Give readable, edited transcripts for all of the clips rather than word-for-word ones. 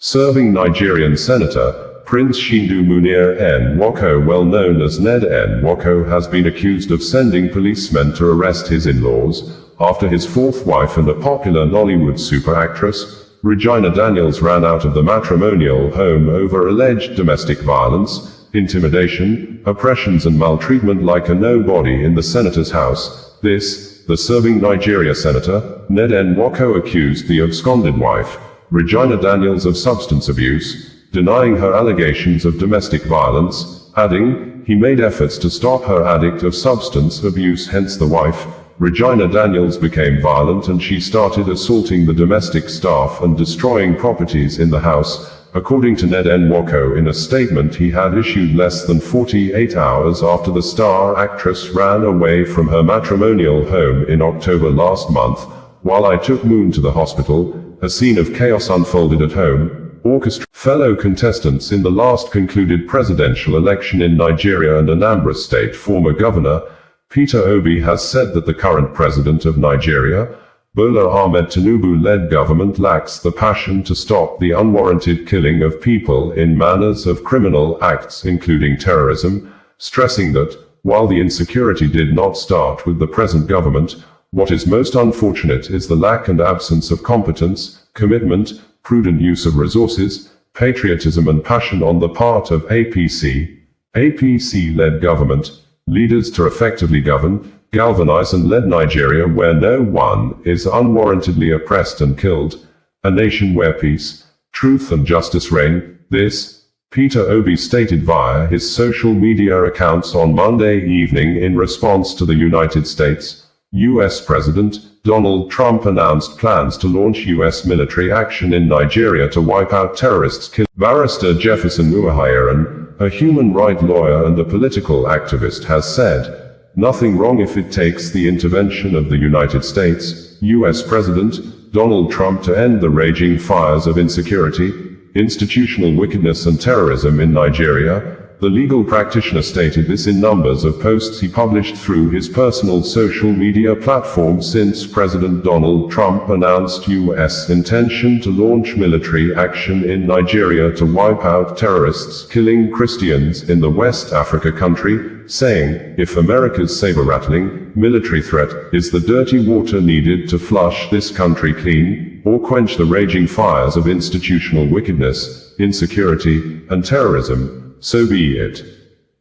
Serving Nigerian Senator, Prince Chinedu Munir Nwoko, well known as Ned Nwoko, has been accused of sending policemen to arrest his in-laws, after his fourth wife and a popular Nollywood super actress, Regina Daniels, ran out of the matrimonial home over alleged domestic violence, intimidation, oppressions and maltreatment like a nobody in the senator's house. The Serving Nigeria Senator, Ned Nwoko, accused the absconded wife, Regina Daniels, of substance abuse, denying her allegations of domestic violence, adding, he made efforts to stop her addict of substance abuse, hence the wife, Regina Daniels, became violent and she started assaulting the domestic staff and destroying properties in the house. According to Ned Nwoko, in a statement he had issued less than 48 hours after the star actress ran away from her matrimonial home in October last month, while I took Moon to the hospital, a scene of chaos unfolded at home. Fellow contestants in the last concluded presidential election in Nigeria and Anambra State, former Governor Peter Obi has said that the current president of Nigeria, Bola Ahmed Tinubu-led government, lacks the passion to stop the unwarranted killing of people in manners of criminal acts including terrorism, stressing that, while the insecurity did not start with the present government, what is most unfortunate is the lack and absence of competence, commitment, prudent use of resources, patriotism and passion on the part of APC-led government leaders to effectively govern, galvanize and lead Nigeria where no one is unwarrantedly oppressed and killed, a nation where peace, truth and justice reign. This, Peter Obi stated via his social media accounts on Monday evening in response to the United States. U.S. President Donald Trump announced plans to launch U.S. military action in Nigeria to wipe out terrorists. Barrister Jefferson Uwoghiren, a human rights lawyer and a political activist, has said, "Nothing wrong if it takes the intervention of the United States, U.S. President Donald Trump to end the raging fires of insecurity, institutional wickedness and terrorism in Nigeria." The legal practitioner stated this in numbers of posts he published through his personal social media platform since President Donald Trump announced U.S. intention to launch military action in Nigeria to wipe out terrorists killing Christians in the West Africa country, saying, "If America's saber-rattling military threat is the dirty water needed to flush this country clean, or quench the raging fires of institutional wickedness, insecurity, and terrorism, so be it."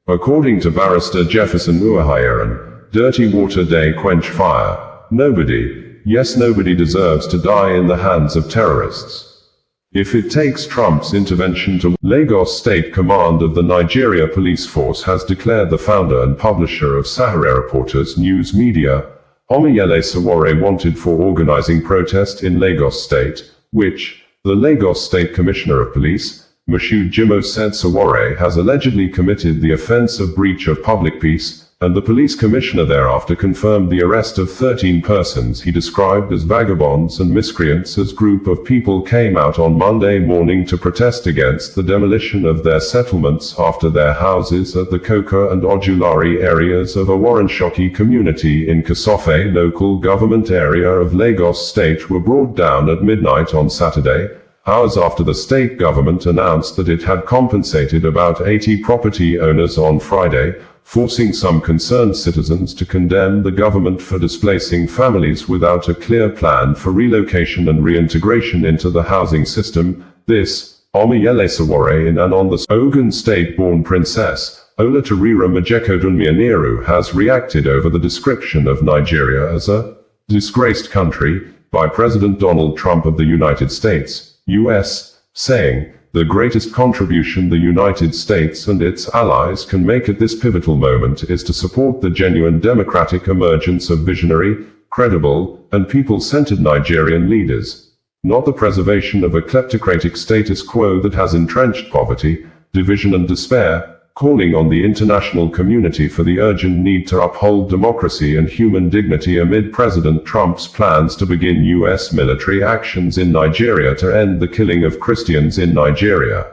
According to Barrister Jefferson Uwoghiren, dirty water they quench fire. Nobody, yes nobody, deserves to die in the hands of terrorists. If it takes Trump's intervention to Lagos State Command of the Nigeria Police Force has declared the founder and publisher of Sahara Reporters news media, Omiyele Sowore, wanted for organizing protest in Lagos State, which the Lagos State Commissioner of Police, Moshood Jimoh, said Sowore has allegedly committed the offense of breach of public peace, and the police commissioner thereafter confirmed the arrest of 13 persons he described as vagabonds and miscreants as group of people came out on Monday morning to protest against the demolition of their settlements after their houses at the Koka and Ojulari areas of a Warrenshoki community in Kasofe local government area of Lagos State were brought down at midnight on Saturday, hours after the state government announced that it had compensated about 80 property owners on Friday, forcing some concerned citizens to condemn the government for displacing families without a clear plan for relocation and reintegration into the housing system. This, Omiyele Sowore, in and on the Ogun State-born princess, Olatorira Majekodunmi has reacted over the description of Nigeria as a disgraced country by President Donald Trump of the United States, U.S., saying, "The greatest contribution the United States and its allies can make at this pivotal moment is to support the genuine democratic emergence of visionary, credible, and people-centered Nigerian leaders, not the preservation of a kleptocratic status quo that has entrenched poverty, division and despair," calling on the international community for the urgent need to uphold democracy and human dignity amid President Trump's plans to begin U.S. military actions in Nigeria to end the killing of Christians in Nigeria.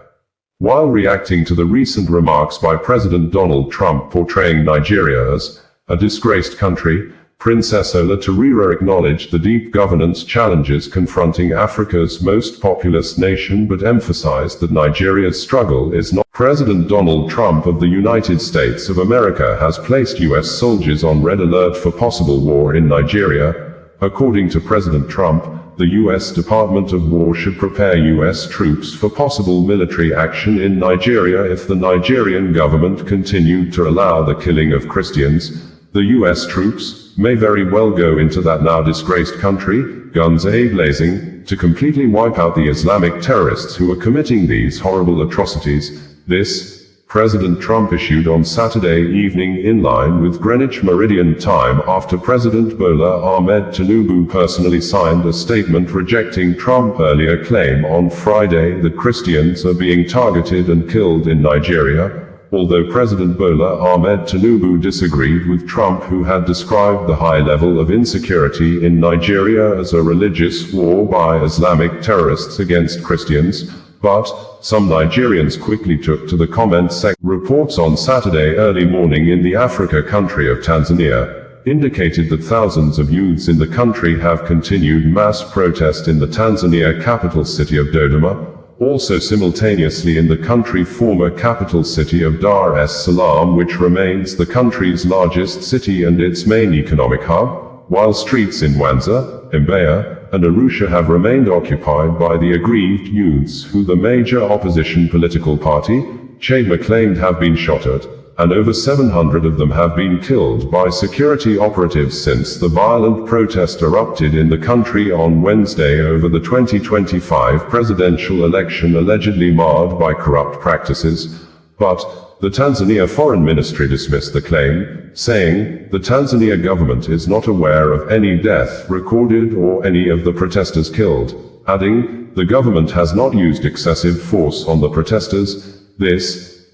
While reacting to the recent remarks by President Donald Trump portraying Nigeria as a disgraced country, Princess Ola Torero acknowledged the deep governance challenges confronting Africa's most populous nation but emphasized that Nigeria's struggle is not. President Donald Trump of the United States of America has placed U.S. soldiers on red alert for possible war in Nigeria. According to President Trump, the U.S. Department of War should prepare U.S. troops for possible military action in Nigeria if the Nigerian government continued to allow the killing of Christians. The U.S. troops may very well go into that now disgraced country, guns a-blazing, to completely wipe out the Islamic terrorists who are committing these horrible atrocities. This, President Trump issued on Saturday evening in line with Greenwich Meridian Time after President Bola Ahmed Tinubu personally signed a statement rejecting Trump's earlier claim on Friday that Christians are being targeted and killed in Nigeria. Although President Bola Ahmed Tinubu disagreed with Trump, who had described the high level of insecurity in Nigeria as a religious war by Islamic terrorists against Christians, but some Nigerians quickly took to the comment section. Reports on Saturday early morning in the Africa country of Tanzania indicated that thousands of youths in the country have continued mass protest in the Tanzania capital city of Dodoma. Also simultaneously in the country's former capital city of Dar es Salaam, which remains the country's largest city and its main economic hub, while streets in Mwanza, Mbeya, and Arusha have remained occupied by the aggrieved youths who the major opposition political party, Chadema, claimed have been shot at, and over 700 of them have been killed by security operatives since the violent protest erupted in the country on Wednesday over the 2025 presidential election allegedly marred by corrupt practices. But the Tanzania Foreign Ministry dismissed the claim, saying the Tanzania government is not aware of any death recorded or any of the protesters killed, adding, the government has not used excessive force on the protesters.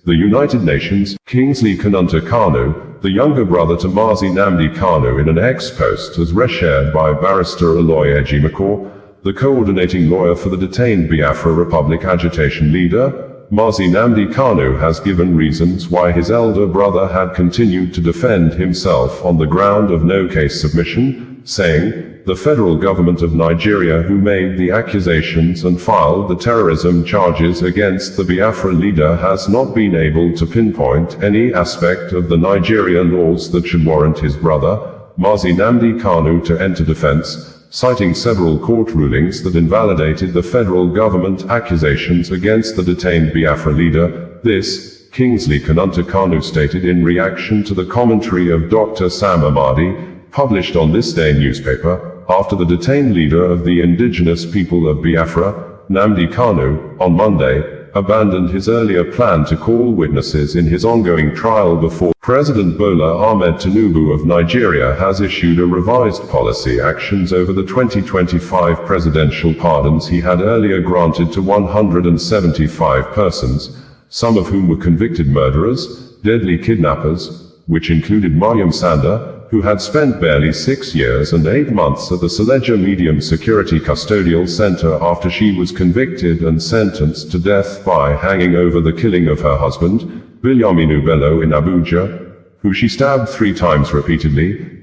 The United Nations, Kingsley Kanunta Kanu, the younger brother to Mazi Nnamdi Kanu, in an ex-post as reshared by Barrister Uwoghiren, the coordinating lawyer for the detained Biafra Republic agitation leader. Mazi Nnamdi Kanu has given reasons why his elder brother had continued to defend himself on the ground of no case submission, saying, the federal government of Nigeria, who made the accusations and filed the terrorism charges against the Biafra leader, has not been able to pinpoint any aspect of the Nigeria laws that should warrant his brother, Mazi Nnamdi Kanu, to enter defense, citing several court rulings that invalidated the federal government accusations against the detained Biafra leader. This, Kingsley Kanunta Kanu stated in reaction to the commentary of Dr. Sam Amadi, published on This Day newspaper, after the detained leader of the indigenous people of Biafra, Nnamdi Kanu, on Monday, abandoned his earlier plan to call witnesses in his ongoing trial before. President Bola Ahmed Tinubu of Nigeria has issued a revised policy actions over the 2025 presidential pardons he had earlier granted to 175 persons, some of whom were convicted murderers, deadly kidnappers, which included Maryam Sanda, who had spent barely 6 years and 8 months at the Suleja Medium Security Custodial Center after she was convicted and sentenced to death by hanging over the killing of her husband, Bilyaminu Bello, in Abuja, who she stabbed 3 times repeatedly.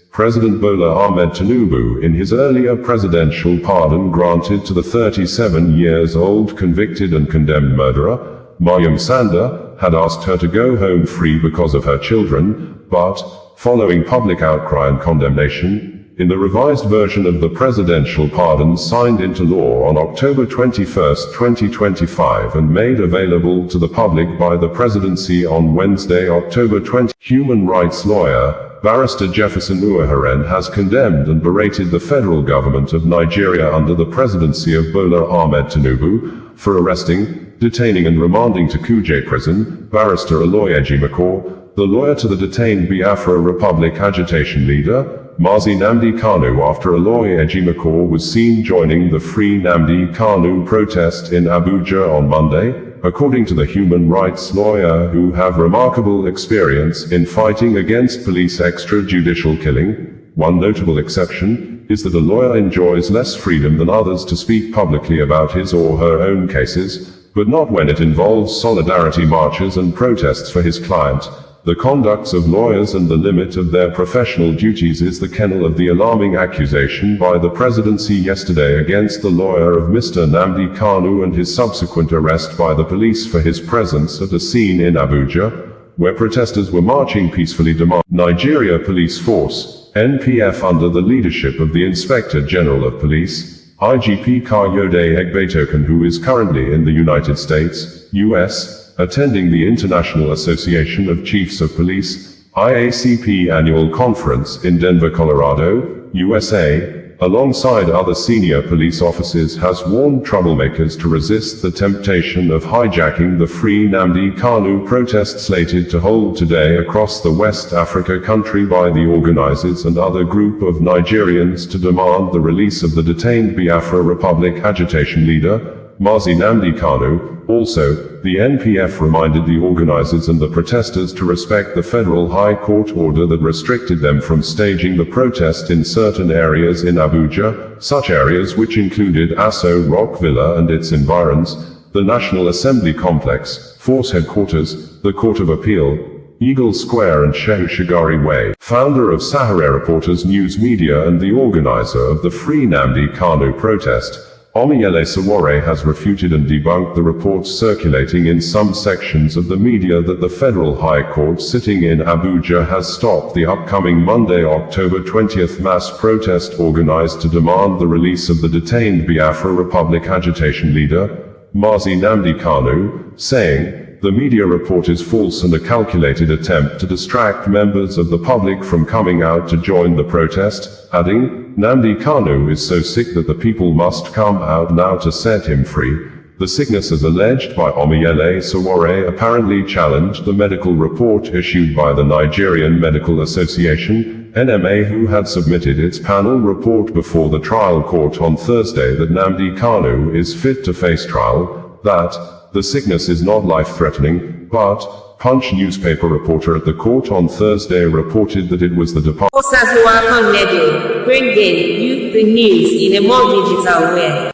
President Bola Ahmed Tinubu, in his earlier presidential pardon granted to the 37-year-old convicted and condemned murderer, Maryam Sanda, had asked her to go home free because of her children, but, following public outcry and condemnation, in the revised version of the presidential pardon signed into law on October 21, 2025 and made available to the public by the presidency on Wednesday, October 20, human rights lawyer, Barrister Jefferson Uwoghiren, has condemned and berated the federal government of Nigeria under the presidency of Bola Ahmed Tinubu for arresting, detaining and remanding to Kuje prison, Barrister Uwoghiren, the lawyer to the detained Biafra Republic agitation leader, Mazi Nnamdi Kanu, after Uwoghiren was seen joining the Free Nnamdi Kanu protest in Abuja on Monday, according to the human rights lawyer, who have remarkable experience in fighting against police extrajudicial killing. One notable exception is that a lawyer enjoys less freedom than others to speak publicly about his or her own cases, but not when it involves solidarity marches and protests for his client. The conducts of lawyers and the limit of their professional duties is the kernel of the alarming accusation by the presidency yesterday against the lawyer of Mr. Nnamdi Kanu and his subsequent arrest by the police for his presence at a scene in Abuja, where protesters were marching peacefully demanding Nigeria Police Force, NPF, under the leadership of the Inspector General of Police, IGP Kayode Egbetoken, who is currently in the United States, US, attending the International Association of Chiefs of Police, IACP annual conference in Denver, Colorado, USA, alongside other senior police officers, has warned troublemakers to resist the temptation of hijacking the Free Nnamdi Kanu protest slated to hold today across the West Africa country by the organizers and other group of Nigerians to demand the release of the detained Biafra Republic agitation leader, Mazi Nnamdi Kanu. Also, the NPF reminded the organizers and the protesters to respect the federal high court order that restricted them from staging the protest in certain areas in Abuja, such areas which included Aso Rock Villa and its environs, the National Assembly Complex, Force Headquarters, the Court of Appeal, Eagle Square and Shehu Shagari Way. Founder of Sahara Reporters News Media and the organizer of the Free Nnamdi Kanu protest, Omiyele Sowore, has refuted and debunked the reports circulating in some sections of the media that the Federal High Court sitting in Abuja has stopped the upcoming Monday, October 20th mass protest organized to demand the release of the detained Biafra Republic agitation leader, Mazi Nnamdi Kanu, saying, "The media report is false and a calculated attempt to distract members of the public from coming out to join the protest," adding, "Nnamdi Kanu is so sick that the people must come out now to set him free." The sickness, as alleged by Omiyele Sowore, apparently challenged the medical report issued by the Nigerian Medical Association, NMA, who had submitted its panel report before the trial court on Thursday that Nnamdi Kanu is fit to face trial, that the sickness is not life-threatening, but Punch newspaper reporter at the court on Thursday reported that it was the department. Bringing you the news in a more digital way.